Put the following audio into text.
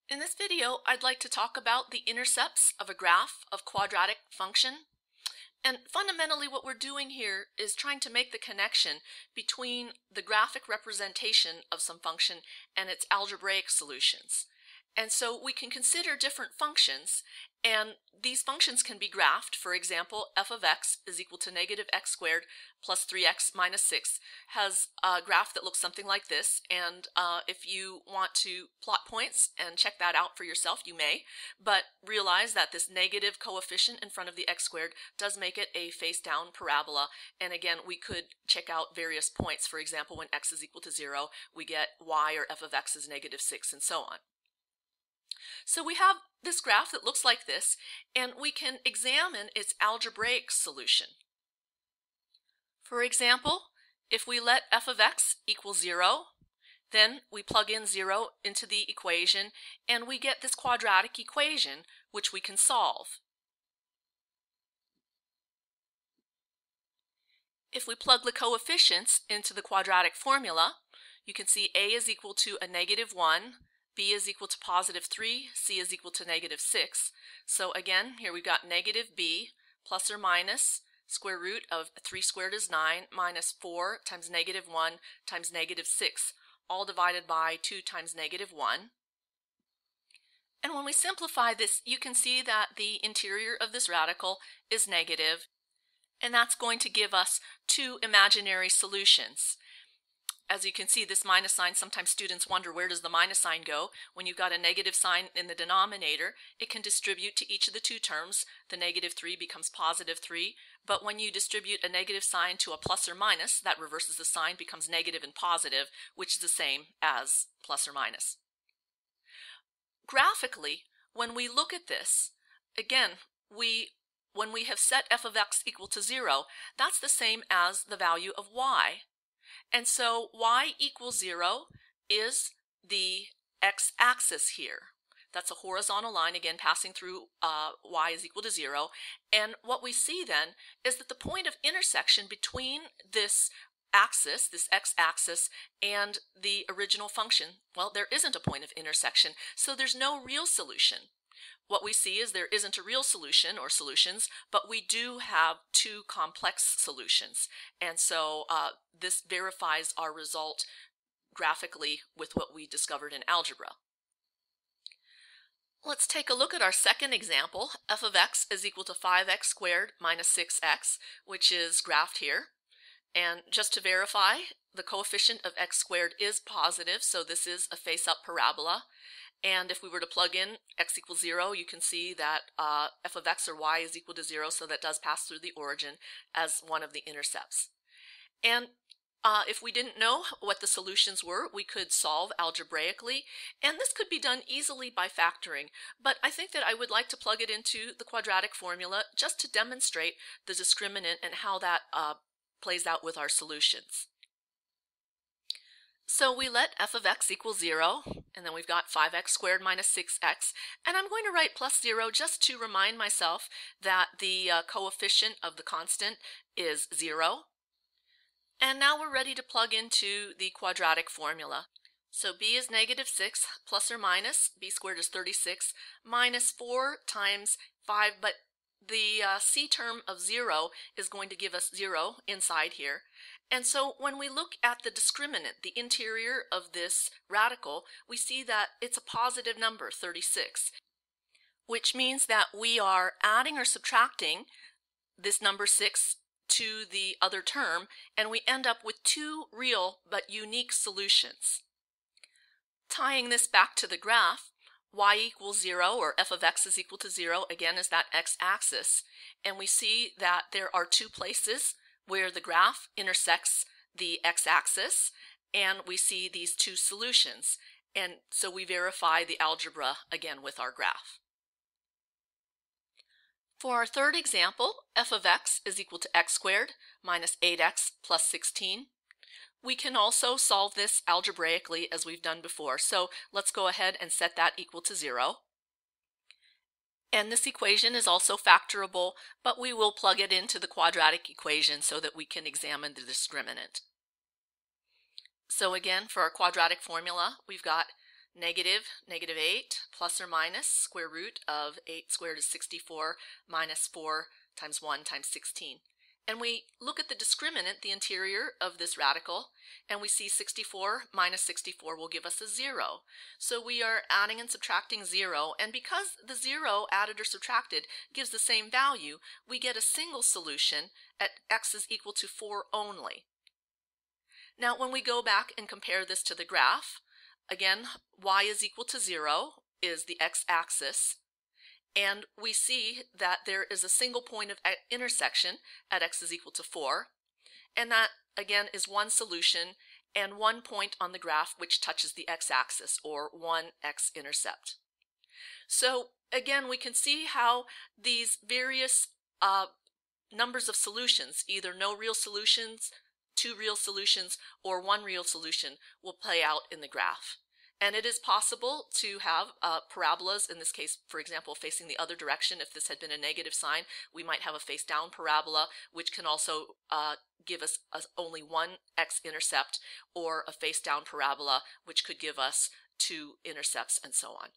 In this video, I'd like to talk about the intercepts of a graph of quadratic function. And fundamentally what we're doing here is trying to make the connection between the graphic representation of some function and its algebraic solutions. And so we can consider different functions, and these functions can be graphed. For example, f of x is equal to negative x squared plus 3x minus 6 has a graph that looks something like this. And if you want to plot points and check that out for yourself, you may. But realize that this negative coefficient in front of the x squared does make it a face-down parabola. And again, we could check out various points. For example, when x is equal to 0, we get y or f of x is negative 6 and so on. So we have this graph that looks like this, and we can examine its algebraic solution. For example, if we let f of x equal 0, then we plug in 0 into the equation, and we get this quadratic equation, which we can solve. If we plug the coefficients into the quadratic formula, you can see a is equal to a negative 1, b is equal to positive 3, c is equal to negative 6. So again, here we've got negative b plus or minus square root of 3 squared is 9 minus 4 times negative 1 times negative 6, all divided by 2 times negative 1. And when we simplify this, you can see that the interior of this radical is negative, and that's going to give us two imaginary solutions. As you can see, this minus sign, sometimes students wonder, where does the minus sign go? When you've got a negative sign in the denominator, it can distribute to each of the two terms. The negative 3 becomes positive 3. But when you distribute a negative sign to a plus or minus, that reverses the sign, becomes negative and positive, which is the same as plus or minus. Graphically, when we look at this, again, when we have set f of x equal to 0, that's the same as the value of y. And so y equals 0 is the x-axis here. That's a horizontal line, again, passing through y is equal to 0. And what we see then is that the point of intersection between this axis, this x-axis, and the original function, well, there isn't a point of intersection, so there's no real solution. What we see is there isn't a real solution or solutions, but we do have two complex solutions. And so this verifies our result graphically with what we discovered in algebra. Let's take a look at our second example. F of x is equal to 5x squared minus 6x, which is graphed here. And just to verify, the coefficient of x squared is positive, so this is a face-up parabola. And if we were to plug in x equals 0, you can see that f of x or y is equal to 0, so that does pass through the origin as one of the intercepts. And if we didn't know what the solutions were, we could solve algebraically, and this could be done easily by factoring. But I think that I would like to plug it into the quadratic formula just to demonstrate the discriminant and how that plays out with our solutions. So we let f of x equal 0, and then we've got 5x squared minus 6x, and I'm going to write plus 0 just to remind myself that the coefficient of the constant is 0. And now we're ready to plug into the quadratic formula. So b is negative 6 plus or minus, b squared is 36, minus 4 times 5, but the c term of 0 is going to give us 0 inside here. And so when we look at the discriminant, the interior of this radical, we see that it's a positive number, 36, which means that we are adding or subtracting this number 6 to the other term, and we end up with two real but unique solutions. Tying this back to the graph, y equals 0, or f of x is equal to 0, again, is that x-axis, and we see that there are two places where the graph intersects the x-axis, and we see these two solutions. And so we verify the algebra again with our graph. For our third example, f of x is equal to x squared minus 8x plus 16. We can also solve this algebraically as we've done before. So let's go ahead and set that equal to 0. And this equation is also factorable, but we will plug it into the quadratic equation so that we can examine the discriminant. So again, for our quadratic formula, we've got negative 8 plus or minus square root of 8 squared is 64 minus 4 times 1 times 16. And we look at the discriminant, the interior of this radical, and we see 64 minus 64 will give us a 0. So we are adding and subtracting 0, and because the 0 added or subtracted gives the same value, we get a single solution at x is equal to 4 only. Now when we go back and compare this to the graph, again, y is equal to 0 is the x-axis, and we see that there is a single point of intersection at x is equal to 4, and that again is one solution and one point on the graph which touches the x-axis, or one x-intercept. So again, we can see how these various numbers of solutions, either no real solutions, two real solutions, or one real solution, will play out in the graph. And it is possible to have parabolas, in this case, for example, facing the other direction. If this had been a negative sign, we might have a face-down parabola, which can also give us only one x-intercept, or a face-down parabola, which could give us two intercepts, and so on.